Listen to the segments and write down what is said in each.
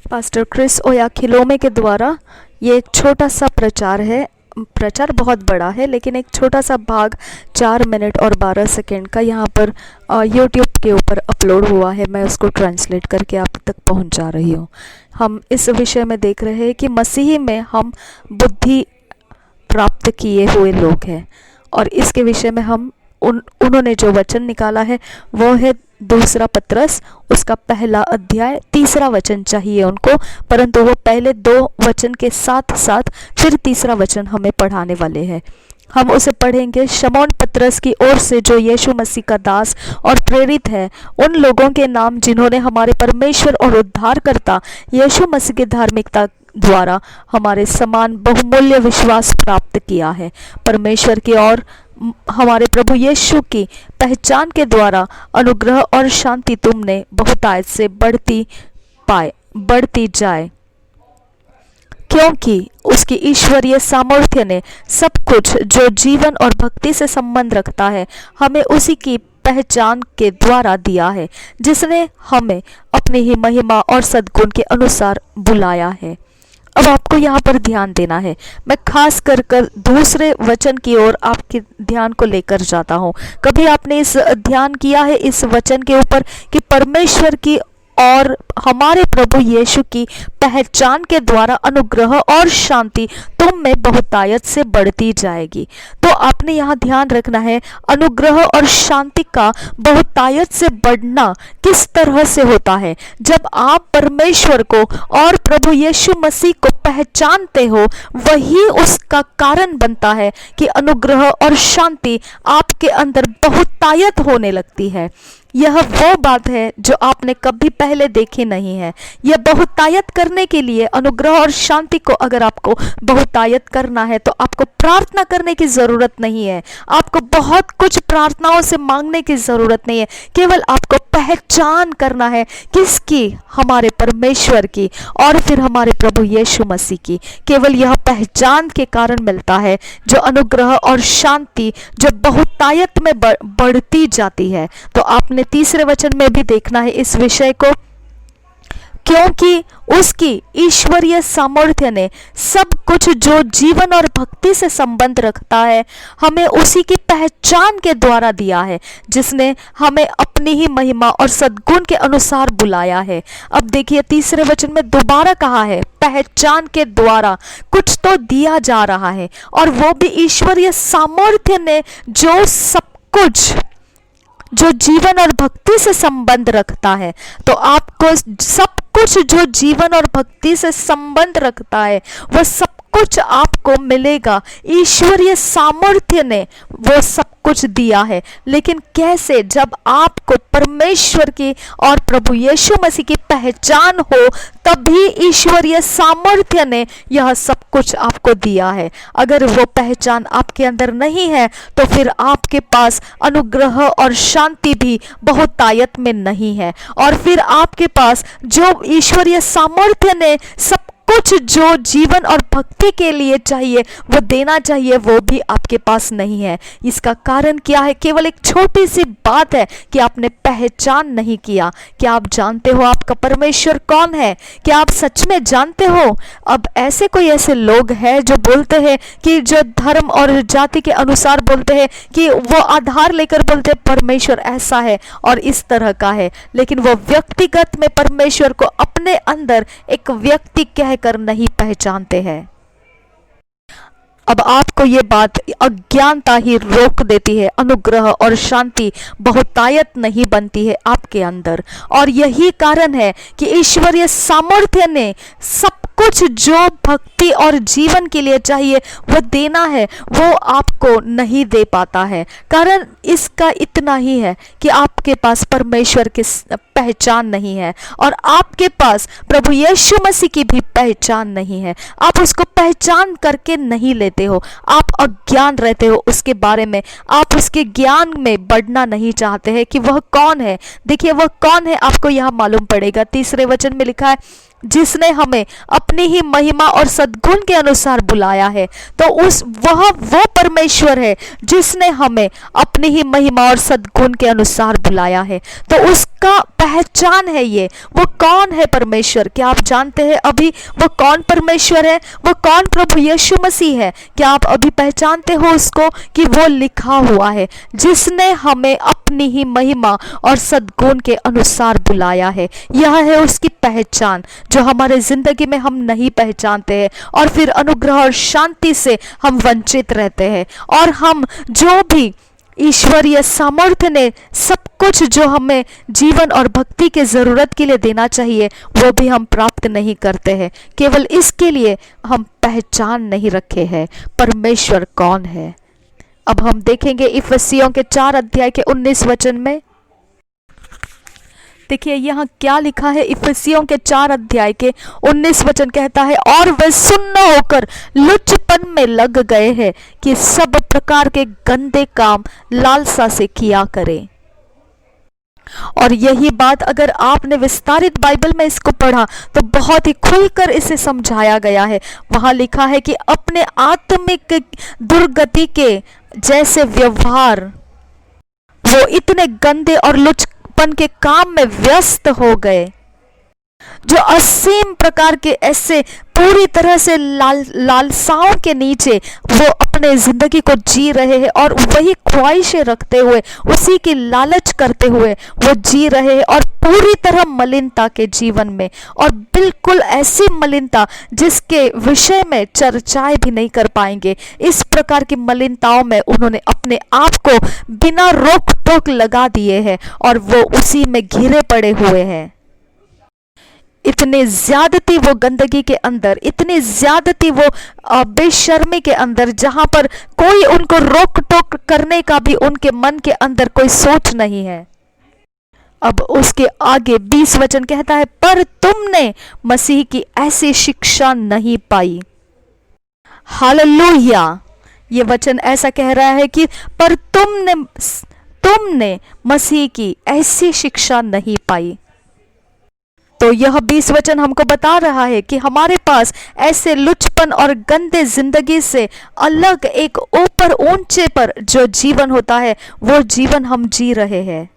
Pastor Chris ओयाखिलोमे के द्वारा ये एक छोटा सा प्रचार है। प्रचार बहुत बड़ा है लेकिन एक छोटा सा भाग 4 मिनट और 12 सेकंड का यहाँ पर यूट्यूब के ऊपर अपलोड हुआ है। मैं उसको ट्रांसलेट करके आप तक पहुँचा रही हूँ। हम इस विषय में देख रहे हैं कि मसीह में हम बुद्धि प्राप्त किए हुए लोग हैं, और इसके विषय में हम उन्होंने जो वचन निकाला है वो है 2 पत्रस उसका 1 अध्याय 3 वचन चाहिए उनको, परंतु वो पहले 2 वचन के साथ साथ फिर 3 वचन हमें पढ़ाने वाले हैं। हम उसे पढ़ेंगे शमौन पत्रस की ओर से, जो यीशु मसीह का दास और प्रेरित है, उन लोगों के नाम जिन्होंने हमारे परमेश्वर और उद्धारकर्ता यीशु मसीह की धार्मिकता द्वारा हमारे समान बहुमूल्य विश्वास प्राप्त किया है। परमेश्वर की और हमारे प्रभु यीशु की पहचान के द्वारा अनुग्रह और शांति तुमने बहुतायत से बढ़ती जाए, क्योंकि उसकी ईश्वरीय सामर्थ्य ने सब कुछ जो जीवन और भक्ति से संबंध रखता है हमें उसी की पहचान के द्वारा दिया है, जिसने हमें अपनी ही महिमा और सद्गुण के अनुसार बुलाया है। अब आपको यहाँ पर ध्यान देना है। मैं खास कर दूसरे वचन की ओर आपके ध्यान को लेकर जाता हूँ। कभी आपने इस ध्यान किया है इस वचन के ऊपर कि परमेश्वर की और हमारे प्रभु यीशु की पहचान के द्वारा अनुग्रह और शांति तुम में बहुतायत से बढ़ती जाएगी। तो आपने यहाँ ध्यान रखना है, अनुग्रह और शांति का बहुतायत से बढ़ना किस तरह से होता है। जब आप परमेश्वर को और प्रभु यीशु मसीह को पहचानते हो, वही उसका कारण बनता है कि अनुग्रह और शांति आपके अंदर बहुतायत होने लगती है। यह वो बात है जो आपने कभी पहले देखी नहीं है। यह बहुतायत करने के लिए, अनुग्रह और शांति को अगर आपको बहुतायत करना है, तो आपको प्रार्थना करने की जरूरत नहीं है। आपको बहुत कुछ प्रार्थनाओं से मांगने की जरूरत नहीं है। केवल आपको पहचान करना है, किसकी? हमारे परमेश्वर की और फिर हमारे प्रभु यीशु मसीह की। केवल यह पहचान के कारण मिलता है जो अनुग्रह और शांति जो बहुतायत में बढ़ती जाती है। तो आपने 3 वचन में भी देखना है इस विषय को, क्योंकि उसकी ईश्वरीय सामर्थ्य ने सब कुछ जो जीवन और भक्ति से संबंध रखता है हमें उसी की पहचान के द्वारा दिया है, जिसने हमें अपनी ही महिमा और सद्गुण के अनुसार बुलाया है। अब देखिए 3 वचन में दोबारा कहा है पहचान के द्वारा कुछ तो दिया जा रहा है, और वो भी ईश्वरीय सामर्थ्य ने जो सब कुछ जो जीवन और भक्ति से संबंध रखता है। तो आपको सब कुछ जो जीवन और भक्ति से संबंध रखता है वह सब कुछ आपको मिलेगा। ईश्वरीय सामर्थ्य ने वो सब कुछ दिया है। लेकिन कैसे? जब आपको परमेश्वर की और प्रभु यीशु मसीह की पहचान हो, तभी ईश्वरीय सामर्थ्य ने यह सब कुछ आपको दिया है। अगर वो पहचान आपके अंदर नहीं है तो फिर आपके पास अनुग्रह और शांति भी बहुतायत में नहीं है, और फिर आपके पास जो ईश्वरीय सामर्थ्य ने सब कुछ जो जीवन और भक्ति के लिए चाहिए, वो देना चाहिए, वो भी आपके पास नहीं है। इसका कारण क्या है? केवल एक छोटी सी बात है कि आपने पहचान नहीं किया। क्या आप जानते हो आपका परमेश्वर कौन है? क्या आप सच में जानते हो? अब ऐसे लोग हैं जो बोलते हैं कि जो धर्म और जाति के अनुसार बोलते हैं कि वो आधार लेकर बोलते हैं परमेश्वर ऐसा है और इस तरह का है, लेकिन वो व्यक्तिगत में परमेश्वर को अपने अंदर एक व्यक्ति कहकर नहीं पहचानते हैं। अब आपको ये बात अज्ञानता ही रोक देती है। अनुग्रह और शांति बहुतायत नहीं बनती है आपके अंदर, और यही कारण है कि ईश्वरीय सामर्थ्य ने सब कुछ जो भक्ति और जीवन के लिए चाहिए वो देना है, वो आपको नहीं दे पाता है। कारण इसका इतना ही है कि आपके पास परमेश्वर की पहचान नहीं है, और आपके पास प्रभु यीशु मसीह की भी पहचान नहीं है। आप उसको पहचान करके नहीं लेते हो, आप अज्ञान रहते हो उसके बारे में, आप उसके ज्ञान में बढ़ना नहीं चाहते हैं कि वह कौन है। देखिए वह कौन है आपको यहाँ मालूम पड़ेगा। 3 वचन में लिखा है जिसने हमें अपनी ही महिमा और सद्गुण के अनुसार बुलाया है। तो वो परमेश्वर है जिसने हमें अपनी ही महिमा और सद्गुण के अनुसार बुलाया है। तो उसका पहचान है ये। वो कौन है परमेश्वर? क्या आप जानते हैं अभी वो कौन परमेश्वर है? वो कौन प्रभु यीशु मसीह है? क्या आप अभी पहचानते हो उसको कि वो लिखा हुआ है जिसने हमें अपनी ही महिमा और सद्गुण के अनुसार बुलाया है। यह है उसकी पहचान जो हमारे जिंदगी में हम नहीं पहचानते हैं और फिर अनुग्रह और शांति से हम वंचित रहते हैं, और हम जो भी ईश्वरीय सामर्थ्य ने सब कुछ जो हमें जीवन और भक्ति के जरूरत के लिए देना चाहिए वो भी हम प्राप्त नहीं करते हैं। केवल इसके लिए हम पहचान नहीं रखे हैं परमेश्वर कौन है। अब हम देखेंगे इफिसियों के 4 अध्याय के 19 वचन में। देखिए यहाँ क्या लिखा है। इफिसियों के 4 अध्याय के 19 वचन कहता है, और वे सुन्न होकर लुचपन में लग गए हैं कि सब प्रकार के गंदे काम लालसा से किया करें। और यही बात अगर आपने विस्तारित बाइबल में इसको पढ़ा तो बहुत ही खुलकर इसे समझाया गया है। वहां लिखा है कि अपने आत्मिक दुर्गति के जैसे व्यवहार वो इतने गंदे और लुचपन के काम में व्यस्त हो गए, जो असीम प्रकार के ऐसे पूरी तरह से लालसाओं के नीचे वो अपने जिंदगी को जी रहे हैं और वही ख्वाहिशें रखते हुए, उसी की लालच करते हुए वो जी रहे हैं, और पूरी तरह मलिनता के जीवन में, और बिल्कुल ऐसी मलिनता जिसके विषय में चर्चाएं भी नहीं कर पाएंगे। इस प्रकार की मलिनताओं में उन्होंने अपने आप को बिना रोक टोक लगा दिए हैं और वो उसी में घिरे पड़े हुए हैं। इतने ज्यादती वो गंदगी के अंदर, इतनी ज्यादती वो बेशर्मी के अंदर, जहां पर कोई उनको रोक टोक करने का भी उनके मन के अंदर कोई सोच नहीं है। अब उसके आगे 20 वचन कहता है, पर तुमने मसीह की ऐसी शिक्षा नहीं पाई। हालेलुया। ये वचन ऐसा कह रहा है कि पर तुमने मसीह की ऐसी शिक्षा नहीं पाई। तो यह 20 वचन हमको बता रहा है कि हमारे पास ऐसे लुचपन और गंदे जिंदगी से अलग एक ऊपर ऊंचे पर जो जीवन होता है वो जीवन हम जी रहे हैं।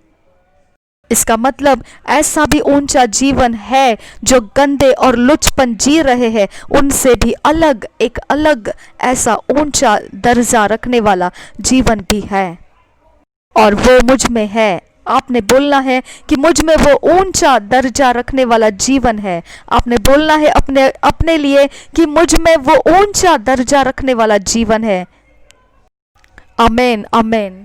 इसका मतलब ऐसा भी ऊंचा जीवन है जो गंदे और लुचपन जी रहे हैं उनसे भी अलग, एक अलग ऐसा ऊंचा दर्जा रखने वाला जीवन भी है, और वो मुझ में है। आपने बोलना है कि मुझ में वो ऊंचा दर्जा रखने वाला जीवन है। आपने बोलना है अपने लिए कि मुझ में वो ऊंचा दर्जा रखने वाला जीवन है। आमेन, आमेन।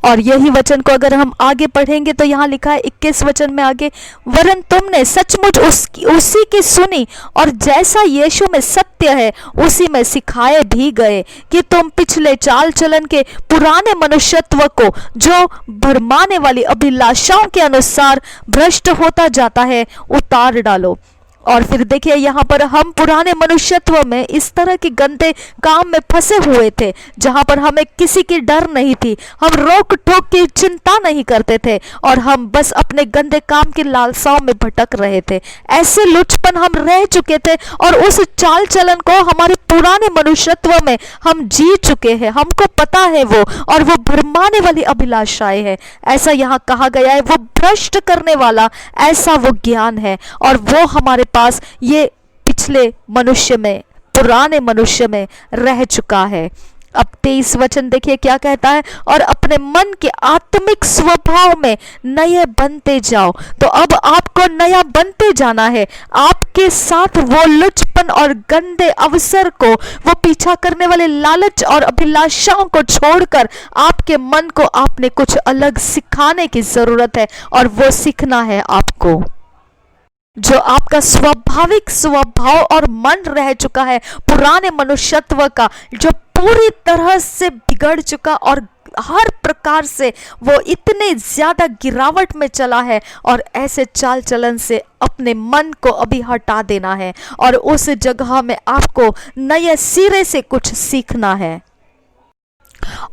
और यही वचन को अगर हम आगे पढ़ेंगे तो यहाँ लिखा है 21 वचन में आगे, वरन तुमने सचमुच उसी की सुनी और जैसा यीशु में सत्य है उसी में सिखाए भी गए कि तुम पिछले चाल चलन के पुराने मनुष्यत्व को जो भरमाने वाली अभिलाषाओं के अनुसार भ्रष्ट होता जाता है उतार डालो। और फिर देखिए यहाँ पर हम पुराने मनुष्यत्व में इस तरह के गंदे काम में फंसे हुए थे जहाँ पर हमें किसी की डर नहीं थी, हम रोक टोक की चिंता नहीं करते थे और हम बस अपने गंदे काम की लालसाओं में भटक रहे थे। ऐसे लुचपन हम रह चुके थे और उस चाल चलन को हमारे पुराने मनुष्यत्व में हम जी चुके हैं, हमको पता है वो, और वो भरमाने वाली अभिलाषाएं है। ऐसा यहाँ कहा गया है, वो भ्रष्ट करने वाला ऐसा वो ज्ञान है, और वो हमारे पास ये पिछले मनुष्य में, पुराने मनुष्य में रह चुका है। अब 23 वचन देखिए क्या कहता है, और अपने मन के आत्मिक स्वभाव में नए बनते जाओ। तो अब आपको नया बनते जाना है। आपके साथ वो लुचपन और गंदे अवसर को, वो पीछा करने वाले लालच और अभिलाषाओं को छोड़कर आपके मन को आपने कुछ अलग सिखाने की जरूरत है, और वो सीखना है आपको जो आपका स्वाभाविक स्वभाव और मन रह चुका है पुराने मनुष्यत्व का, जो पूरी तरह से बिगड़ चुका और हर प्रकार से वो इतने ज्यादा गिरावट में चला है, और ऐसे चाल चलन से अपने मन को अभी हटा देना है और उस जगह में आपको नए सिरे से कुछ सीखना है।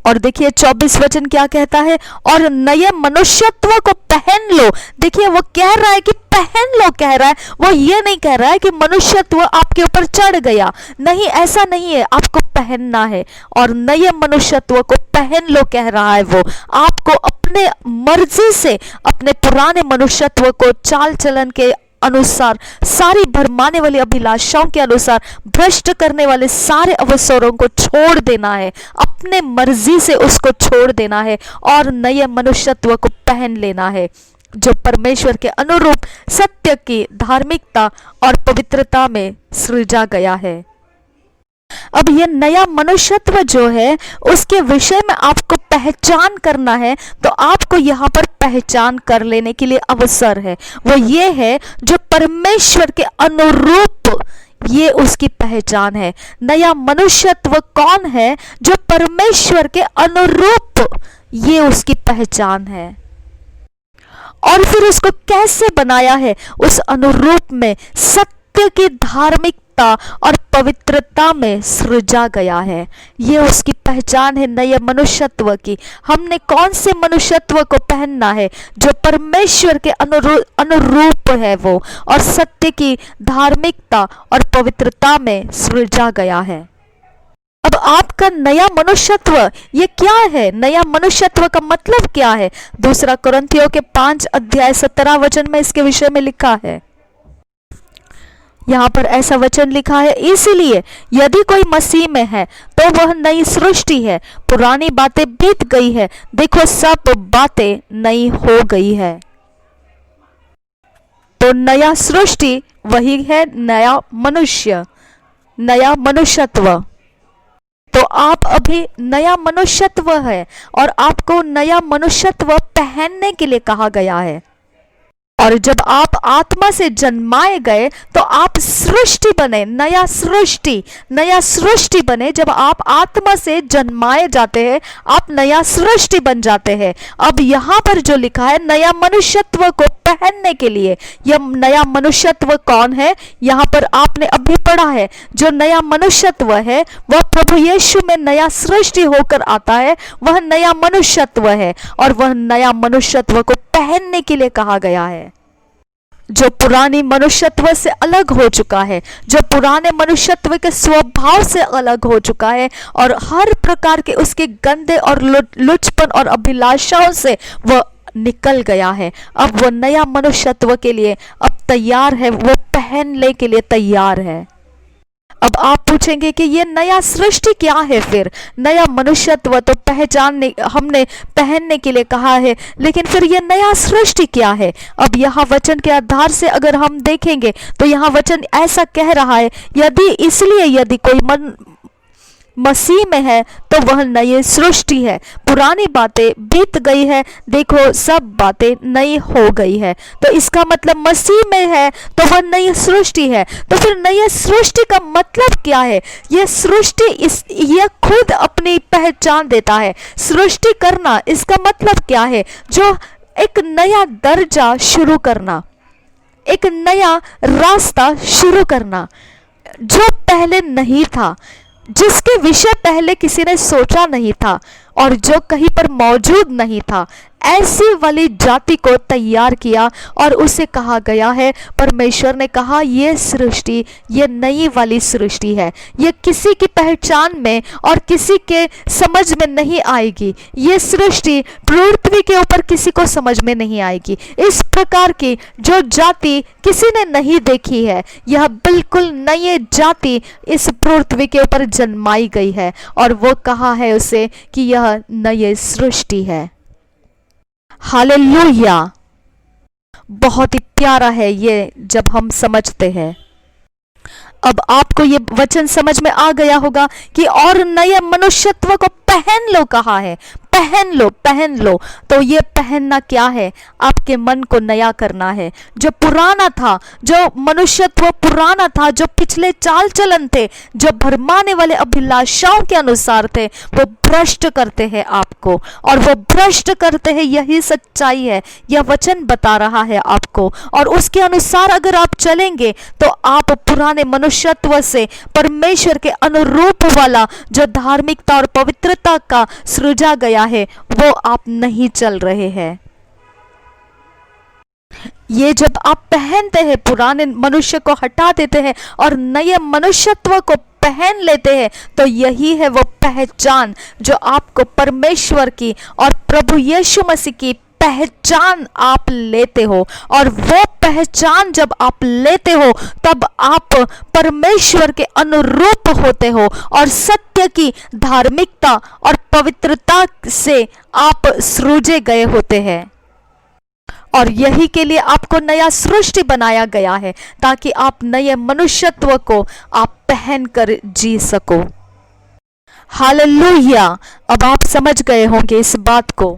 और देखिए 24 वचन क्या कहता है, और नए मनुष्यत्व को पहन लो। देखिए वो कह रहा है कि पहन लो कह रहा है। वो ये नहीं कह रहा है कि मनुष्यत्व आपके ऊपर चढ़ गया, नहीं, ऐसा नहीं है। आपको पहनना है और नए मनुष्यत्व को पहन लो कह रहा है। वो आपको अपने मर्जी से अपने पुराने मनुष्यत्व को चाल चलन के अनुसार, सारी भरमाने वाली अभिलाषाओं के अनुसार, भ्रष्ट करने वाले सारे अवसरों को छोड़ देना है, अपने मर्जी से उसको छोड़ देना है और नए मनुष्यत्व को पहन लेना है, जो परमेश्वर के अनुरूप सत्य की धार्मिकता और पवित्रता में सृजा गया है। अब ये नया मनुष्यत्व जो है उसके विषय में आपको पहचान करना है, तो आपको यहाँ पर पहचान कर लेने के लिए अवसर है। वो ये है जो परमेश्वर के अनुरूप, ये उसकी पहचान है। नया मनुष्यत्व कौन है? जो परमेश्वर के अनुरूप, ये उसकी पहचान है। और फिर उसको कैसे बनाया है? उस अनुरूप में सत्य की धार्मिकता और पवित्रता में सृजा गया है। ये उसकी पहचान है नए मनुष्यत्व की। हमने कौन से मनुष्यत्व को पहनना है? जो परमेश्वर के अनुरूप है वो, और सत्य की धार्मिकता और पवित्रता में सृजा गया है। अब आपका नया मनुष्यत्व ये क्या है? नया मनुष्यत्व का मतलब क्या है? 2 कुरिन्थियों के 5 अध्याय 17 वचन में इसके विषय में लिखा है। यहाँ पर ऐसा वचन लिखा है, इसलिए यदि कोई मसीह में है तो वह नई सृष्टि है, पुरानी बातें बीत गई है, देखो सब बातें नई हो गई है। तो नया सृष्टि वही है नया मनुष्य, नया मनुष्यत्व। तो आप अभी नया मनुष्यत्व है और आपको नया मनुष्यत्व पहनने के लिए कहा गया है। और जब आप आत्मा से जन्माए गए तो आप सृष्टि बने, नया सृष्टि बने। जब आप आत्मा से जन्माए जाते हैं आप नया सृष्टि बन जाते हैं। अब यहाँ पर जो लिखा है नया मनुष्यत्व को पहनने के लिए, यह नया मनुष्यत्व कौन है? यहाँ पर आपने अभी पढ़ा है, जो नया मनुष्यत्व है वह प्रभु यीशु में नया सृष्टि होकर आता है, वह नया मनुष्यत्व है। और वह नया मनुष्यत्व को पहनने के लिए कहा गया है, जो पुरानी मनुष्यत्व से अलग हो चुका है, जो पुराने मनुष्यत्व के स्वभाव से अलग हो चुका है और हर प्रकार के उसके गंदे और लुचपन और अभिलाषाओं से वह निकल गया है। अब वो नया मनुष्यत्व के लिए अब तैयार है, वो पहनने के लिए तैयार है। अब आप पूछेंगे कि ये नया सृष्टि क्या है? फिर नया मनुष्यत्व तो पहचानने, हमने पहनने के लिए कहा है, लेकिन फिर ये नया सृष्टि क्या है? अब यहाँ वचन के आधार से अगर हम देखेंगे तो यहाँ वचन ऐसा कह रहा है, यदि कोई मसीह में है तो वह नई सृष्टि है, पुरानी बातें बीत गई है, देखो सब बातें नई हो गई है। तो इसका मतलब मसीह में है तो वह नई सृष्टि है। तो फिर नई सृष्टि का मतलब क्या है? यह सृष्टि यह खुद अपनी पहचान देता है। सृष्टि करना इसका मतलब क्या है? जो एक नया दर्जा शुरू करना, एक नया रास्ता शुरू करना, जो पहले नहीं था, जिसके विषय पहले किसी ने सोचा नहीं था और जो कहीं पर मौजूद नहीं था, ऐसी वाली जाति को तैयार किया और उसे कहा गया है, परमेश्वर ने कहा ये सृष्टि, ये नई वाली सृष्टि है, ये किसी की पहचान में और किसी के समझ में नहीं आएगी। ये सृष्टि पृथ्वी के ऊपर किसी को समझ में नहीं आएगी। इस प्रकार की जो जाति किसी ने नहीं देखी है, यह बिल्कुल नई जाति इस पृथ्वी के ऊपर जन्माई गई है और वो कहा है उसे कि यह नई सृष्टि है। हालेलुया! बहुत ही प्यारा है ये जब हम समझते हैं। अब आपको ये वचन समझ में आ गया होगा कि और नए मनुष्यत्व को पहन लो कहा है, पहन लो। तो ये पहनना क्या है? आपके मन को नया करना है। जो पुराना था, जो मनुष्यत्व पुराना था, जो पिछले चाल चलन थे, जो भरमाने वाले अभिलाषाओं के अनुसार थे, वो भ्रष्ट करते हैं आपको, और वो भ्रष्ट करते हैं, यही सच्चाई है। यह वचन बता रहा है आपको, और उसके अनुसार अगर आप चलेंगे तो आप पुराने मनुष्यत्व से परमेश्वर के अनुरूप वाला जो धार्मिकता और पवित्रता का सृजा गया है, वो आप नहीं चल रहे हैं। ये जब आप पहनते हैं, पुराने मनुष्य को हटा देते हैं और नए मनुष्यत्व को पहन लेते हैं, तो यही है वो पहचान जो आपको परमेश्वर की और प्रभु यीशु मसीह की पहचान आप लेते हो। और वो पहचान जब आप लेते हो तब आप परमेश्वर के अनुरूप होते हो और सत्य की धार्मिकता और पवित्रता से आप सृजे गए होते हैं। और यही के लिए आपको नया सृष्टि बनाया गया है, ताकि आप नए मनुष्यत्व को आप पहन कर जी सको। हालेलुया। अब आप समझ गए होंगे इस बात को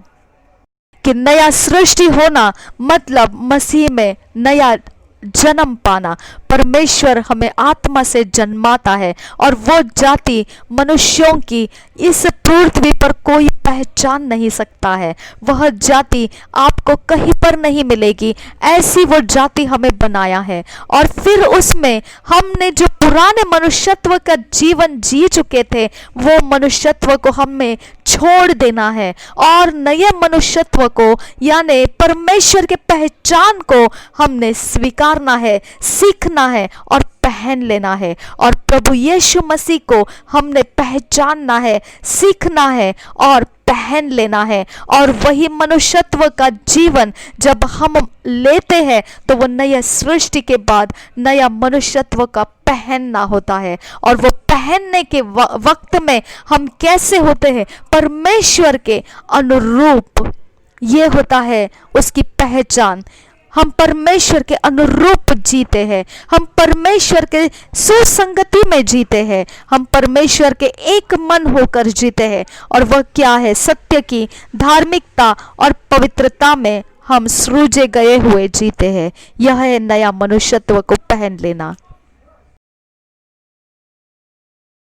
कि नया सृष्टि होना मतलब मसीह में नया जन्म पाना। परमेश्वर हमें आत्मा से जन्माता है और वो जाति मनुष्यों की इस पृथ्वी पर कोई पहचान नहीं सकता है। वह जाति आपको कहीं पर नहीं मिलेगी, ऐसी वो जाति हमें बनाया है। और फिर उसमें हमने जो पुराने मनुष्यत्व का जीवन जी चुके थे, वो मनुष्यत्व को हमें छोड़ देना है और नए मनुष्यत्व को यानी परमेश्वर के पहचान को हमने स्वीकारना है, सीखना है और पहन लेना है। और प्रभु यीशु मसीह को हमने पहचानना है, सीखना है और पहन लेना है। और वही मनुष्यत्व का जीवन जब हम लेते हैं तो वो नया सृष्टि के बाद नया मनुष्यत्व का पहनना होता है। और वो पहनने के वक्त में हम कैसे होते हैं? परमेश्वर के अनुरूप। ये होता है उसकी पहचान। हम परमेश्वर के अनुरूप जीते हैं, हम परमेश्वर के सुसंगति में जीते हैं, हम परमेश्वर के एक मन होकर जीते हैं। और वह क्या है? सत्य की धार्मिकता और पवित्रता में हम सृजे गए हुए जीते हैं। यह है नया मनुष्यत्व को पहन लेना।